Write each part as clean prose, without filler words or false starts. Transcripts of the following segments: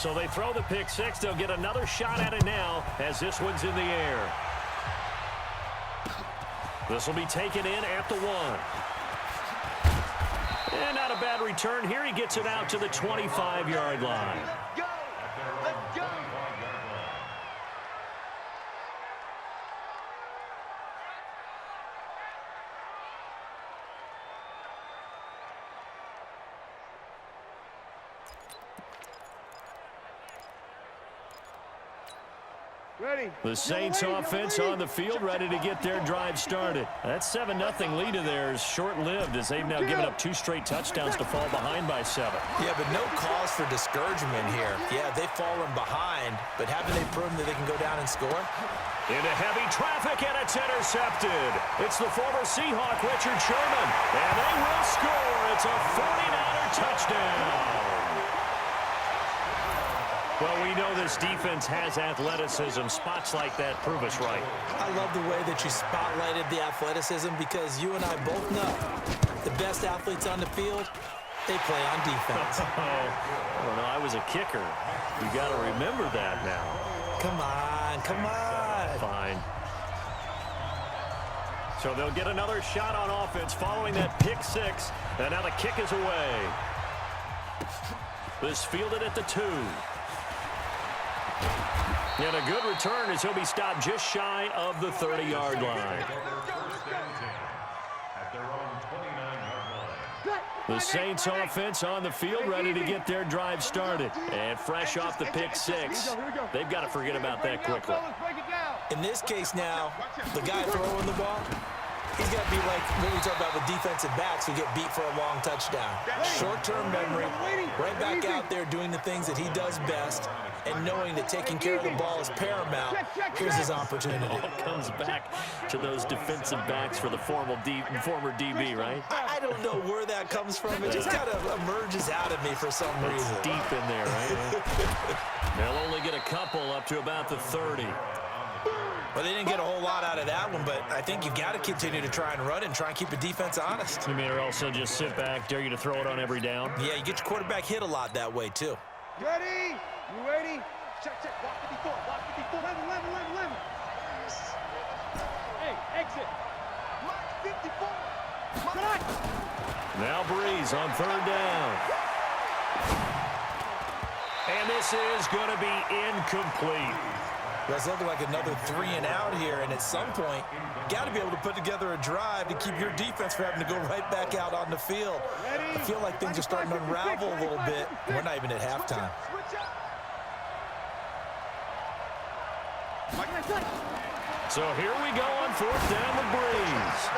So they throw the pick six. They'll get another shot at it now as this one's in the air. This will be taken in at the 1. And not a bad return here. He gets it out to the 25-yard line. Let's go! Let's go! The Saints offense on the field, ready to get their drive started. That 7-0 lead of theirs short-lived as they've now given up 2 straight touchdowns to fall behind by 7. Yeah, but no cause for discouragement here. Yeah, they've fallen behind, but haven't they proven that they can go down and score? Into heavy traffic, and it's intercepted. It's the former Seahawk, Richard Sherman, and they will score. It's a 49er touchdown. Well, we know this defense has athleticism. Spots like that prove us right. I love the way that you spotlighted the athleticism because you and I both know the best athletes on the field, they play on defense. I don't know. I was a kicker. You got to remember that now. Come on, come on. Fine. So they'll get another shot on offense following that pick six. And now the kick is away. This fielded at the 2. And a good return as he'll be stopped just shy of the 30-yard line. The Saints offense on the field ready to get their drive started. And fresh off the pick six, they've got to forget about that quickly. In this case now, the guy throwing the ball, he's got to be like what we talk about with defensive backs who get beat for a long touchdown. Short-term memory, right back out there doing the things that he does best, and knowing that taking care of the ball is paramount. Here's his opportunity. All comes back to those defensive backs for the former DB, right? I don't know where that comes from. It just kind of emerges out of me for some reason. It's deep in there, right? They'll only get a couple up to about the 30. Well, they didn't get a whole lot out of that one, but I think you've got to continue to try and run and try and keep the defense honest. You mean or also just sit back, dare you to throw it on every down? Yeah, you get your quarterback hit a lot that way, too. Ready? You ready? Check, check. Block 54. Block 54. 11. Hey, exit. Block 54. Now Breeze on 3rd down. And this is going to be incomplete. That's looking like another 3 and out here, and at some point, you got to be able to put together a drive to keep your defense from having to go right back out on the field. I feel like things are starting to unravel a little bit. We're not even at halftime. So here we go on 4th down with Breeze.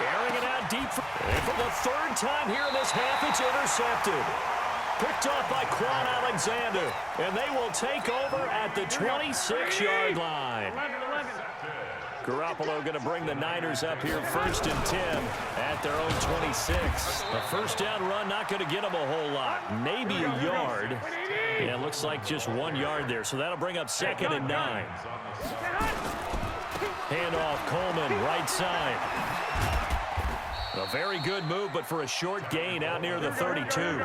Airing it out deep. And for the 3rd time here in this half, it's intercepted. Picked off by Quan Alexander. And they will take over at the 26-yard line. Garoppolo going to bring the Niners up here 1st and 10 at their own 26. A 1st down run not going to get them a whole lot. Maybe a yard. Yeah, it looks like just 1 yard there. So that'll bring up 2nd and 9. Handoff, Coleman, right side. A very good move, but for a short gain out near the 32.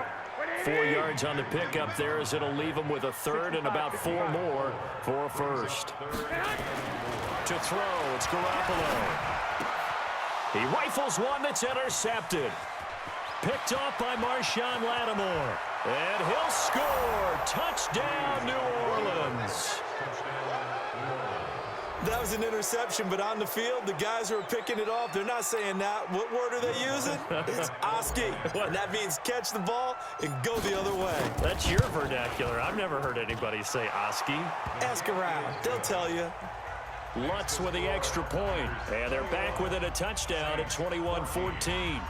4 yards on the pickup there as it'll leave them with a 3rd and about 4 more for a 1st. To throw, it's Garoppolo. He rifles one that's intercepted. Picked off by Marshawn Lattimore. And he'll score. Touchdown, New Orleans. That was an interception, but on the field, the guys who are picking it off, they're not saying that. What word are they using? It's Oski. And that means catch the ball and go the other way. That's your vernacular. I've never heard anybody say Oski. Ask around. They'll tell you. Lutz with the extra point. And they're back with it, a touchdown at 21-14.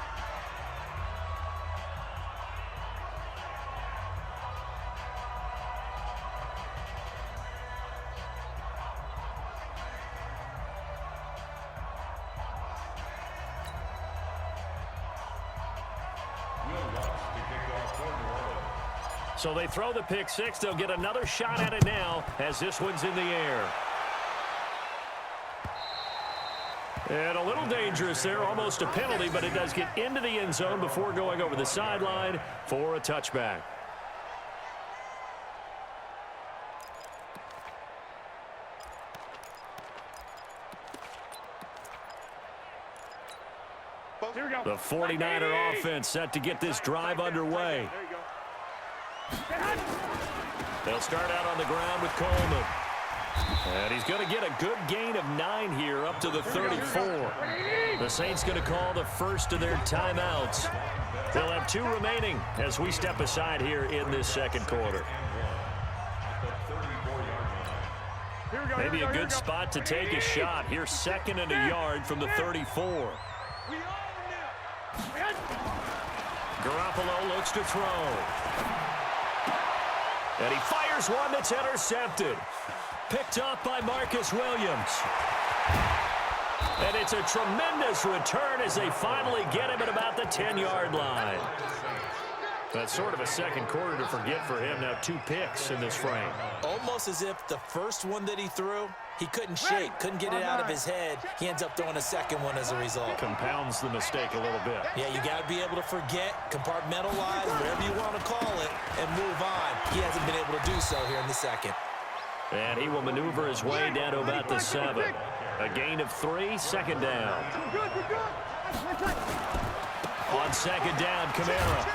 So they throw the pick six. They'll get another shot at it now as this one's in the air. And a little dangerous there, almost a penalty, but it does get into the end zone before going over the sideline for a touchback. Here we go. The 49er offense set to get this drive underway. There you go. They'll start out on the ground with Coleman. And he's going to get a good gain of 9 here up to the 34. The Saints going to call the first of their timeouts. They'll have 2 remaining as we step aside here in this second quarter. Maybe a good spot to take a shot. Here's 2nd and a yard from the 34. Garoppolo looks to throw. And he fires one that's intercepted. Picked off by Marcus Williams. And it's a tremendous return as they finally get him at about the 10-yard line. That's sort of a second quarter to forget for him. Now 2 picks in this frame. Almost as if the first one that he threw, he couldn't shake, couldn't get it out of his head. He ends up throwing a second one as a result. Compounds the mistake a little bit. Yeah, you got to be able to forget, compartmentalize, whatever you want to call it, and move on. He hasn't been able to do so here in the second. And he will maneuver his way down to about the 7. A gain of 3, 2nd down. On 2nd down, Kamara.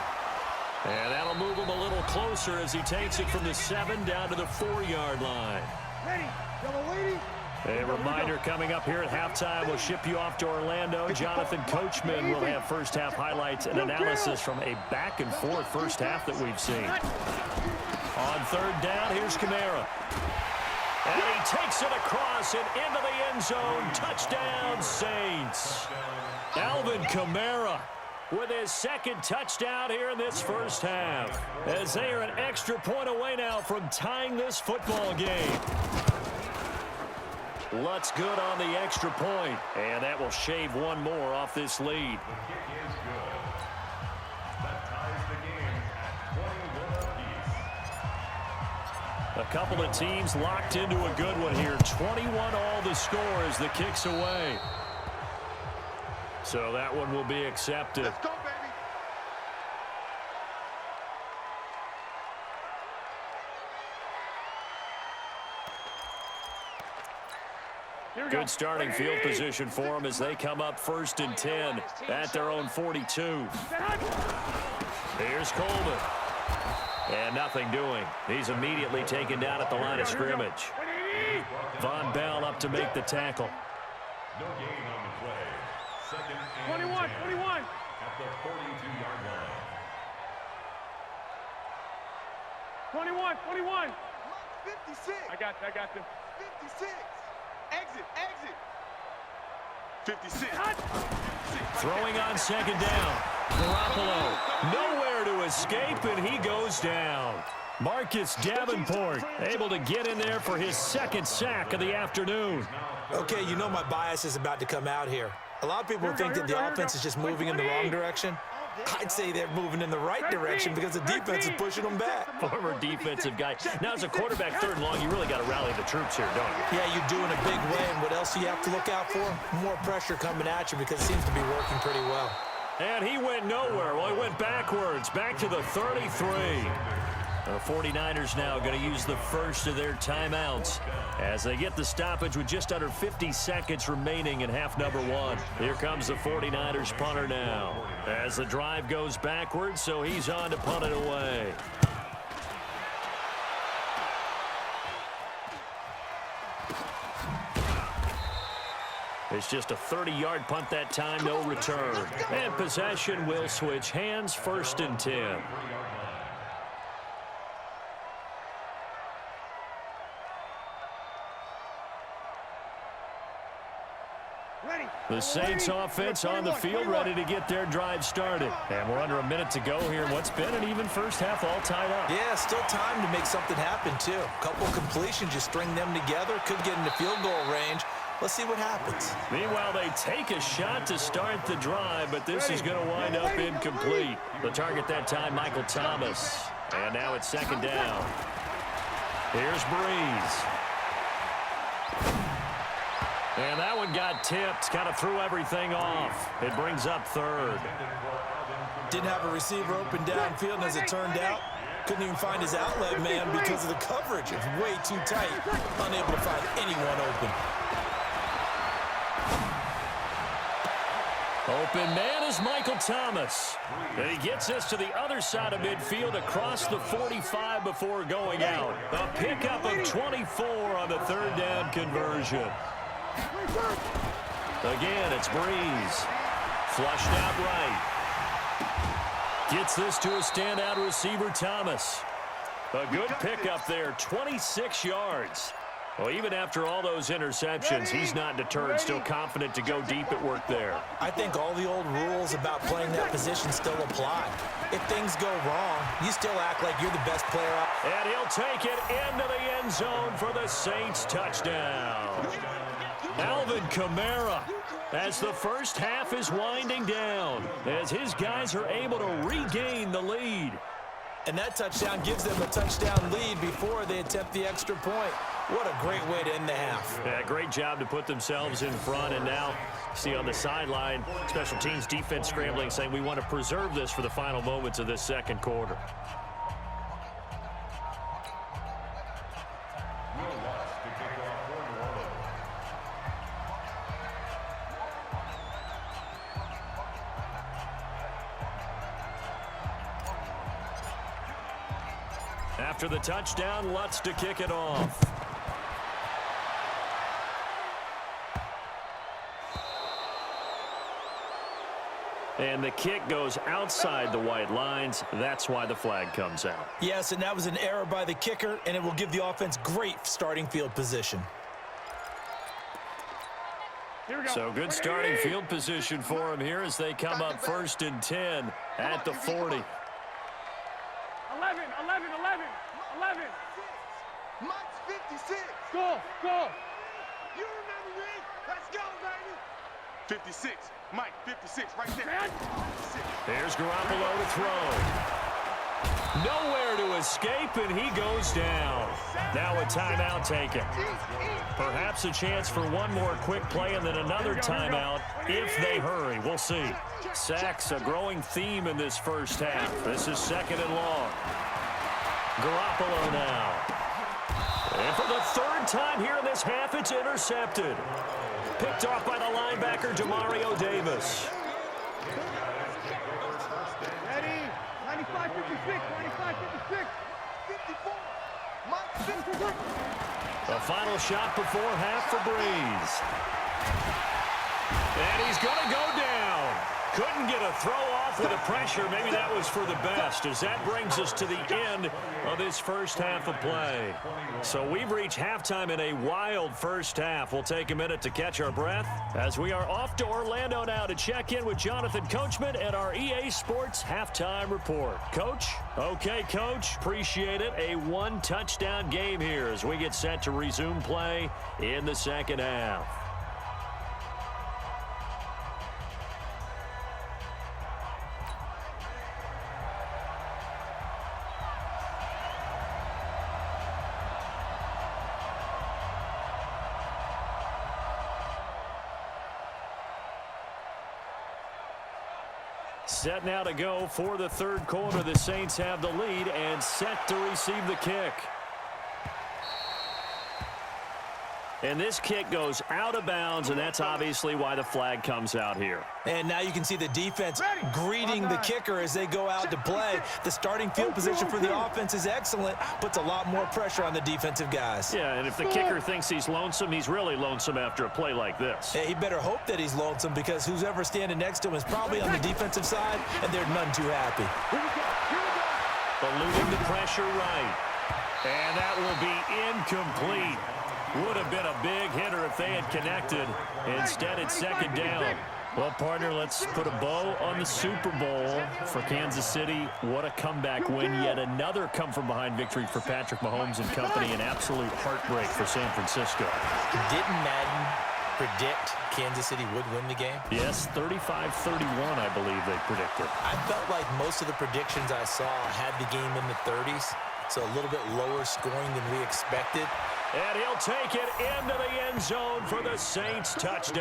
And that'll move him a little closer as he takes it from the 7 down to the 4-yard line. A reminder coming up here at halftime. We'll ship you off to Orlando. Jonathan Coachman will have first-half highlights and analysis from a back-and-forth first half that we've seen. On 3rd down, here's Kamara. And he takes it across and into the end zone. Touchdown, Saints. Alvin Kamara with his 2nd touchdown here in this first half, as they are an extra point away now from tying this football game. Lutz good on the extra point, and that will shave 1 more off this lead. A couple of teams locked into a good one here. 21 all the score as the kick's away. So that one will be accepted. Let's go, baby. Good starting field position for them as they come up 1st and 10 at their own 42. Here's Coleman. And nothing doing. He's immediately taken down at the line of scrimmage. Von Bell up to make the tackle. No gain on the play. 2nd and 21. at the 42-yard line. 21. 56. I got them. 56. Exit. 56. Throwing on 2nd down. Garoppolo nowhere to escape, and he goes down. Marcus Davenport able to get in there for his 2nd sack of the afternoon. Okay, you know my bias is about to come out here. A lot of people think that the offense is just moving in the wrong direction. I'd say they're moving in the right direction because the defense is pushing them back. Former defensive guy. Now, as a quarterback 3rd and long, you really got to rally the troops here, don't you? Yeah, you do in a big way. And what else do you have to look out for? More pressure coming at you because it seems to be working pretty well. And he went nowhere. Well, he went backwards, back to the 33. The 49ers now going to use the first of their timeouts as they get the stoppage with just under 50 seconds remaining in half number 1. Here comes the 49ers punter now as the drive goes backwards, so he's on to punt it away. It's just a 30-yard punt that time, no return. And possession will switch hands, 1st and 10. The Saints offense on the field ready to get their drive started. And we're under a minute to go here in what's been an even first half all tied up. Yeah, still time to make something happen, too. A couple completions, you string them together, could get into field goal range. Let's see what happens. Meanwhile, they take a shot to start the drive, but this is going to wind up incomplete. The target that time, Michael Thomas. And now it's 2nd down. Here's Breeze. And that one got tipped, kind of threw everything off. It brings up 3rd. Didn't have a receiver open downfield, and as it turned out, couldn't even find his outlet man because of the coverage. It's way too tight, unable to find anyone open. Open man is Michael Thomas. And he gets this to the other side of midfield across the 45 before going out. A pickup of 24 on the third down conversion. Again, it's Breeze. Flushed out right. Gets this to a standout receiver, Thomas. A good pickup there, 26 yards. Well, even after all those interceptions, he's not deterred, still confident to go deep at work there. I think all the old rules about playing that position still apply. If things go wrong, you still act like you're the best player out. And he'll take it into the end zone for the Saints touchdown. Alvin Kamara, as the first half is winding down, as his guys are able to regain the lead. And that touchdown gives them a touchdown lead before they attempt the extra point. What a great way to end the half. Yeah, great job to put themselves in front. And now, see on the sideline, special teams defense scrambling, saying we want to preserve this for the final moments of this second quarter. After the touchdown, Lutz to kick it off. And the kick goes outside the white lines. That's why the flag comes out. Yes, and that was an error by the kicker, and it will give the offense great starting field position. So good starting field position for him here as they come up 1st and 10 at the 40. 11. Mike's 56. Go. You remember me? Let's go, baby. 56. Mike, 56, right there. 56. There's Garoppolo to throw. Nowhere to escape, and he goes down. Now a timeout taken. Perhaps a chance for one more quick play and then another timeout if they hurry. We'll see. Sacks, a growing theme in this first half. This is 2nd and long. Garoppolo now. And for the 3rd time here in this half, it's intercepted. Picked off by the linebacker, Demario Davis. Ready? 95, 56, 95, 56. 54. Mike, 54. The final shot before half for Breeze. And he's going to go down. Couldn't get a throw off with the pressure. Maybe that was for the best, as that brings us to the end of this first half of play. So we've reached halftime in a wild first half. We'll take a minute to catch our breath as we are off to Orlando now to check in with Jonathan Coachman and our EA Sports halftime report. Coach? Okay, Coach. Appreciate it. A one-touchdown game here as we get set to resume play in the second half. Set now to go for the third quarter. The Saints have the lead and set to receive the kick. And this kick goes out of bounds, and that's obviously why the flag comes out here. And now you can see the defense greeting the kicker as they go out to play. The starting field position for the offense is excellent, puts a lot more pressure on the defensive guys. Yeah, and if the kicker thinks he's lonesome, he's really lonesome after a play like this. Yeah, he better hope that he's lonesome, because who's ever standing next to him is probably on the defensive side, and they're none too happy. Eluding the pressure right. And that will be incomplete. Would have been a big hitter if they had connected. Instead, it's 2nd down. Well, partner, let's put a bow on the Super Bowl for Kansas City. What a comeback win. Yet another come-from-behind victory for Patrick Mahomes and company. An absolute heartbreak for San Francisco. Didn't Madden predict Kansas City would win the game? Yes, 35-31, I believe they predicted. I felt like most of the predictions I saw had the game in the 30s, so a little bit lower scoring than we expected. And he'll take it into the end zone for the Saints touchdown.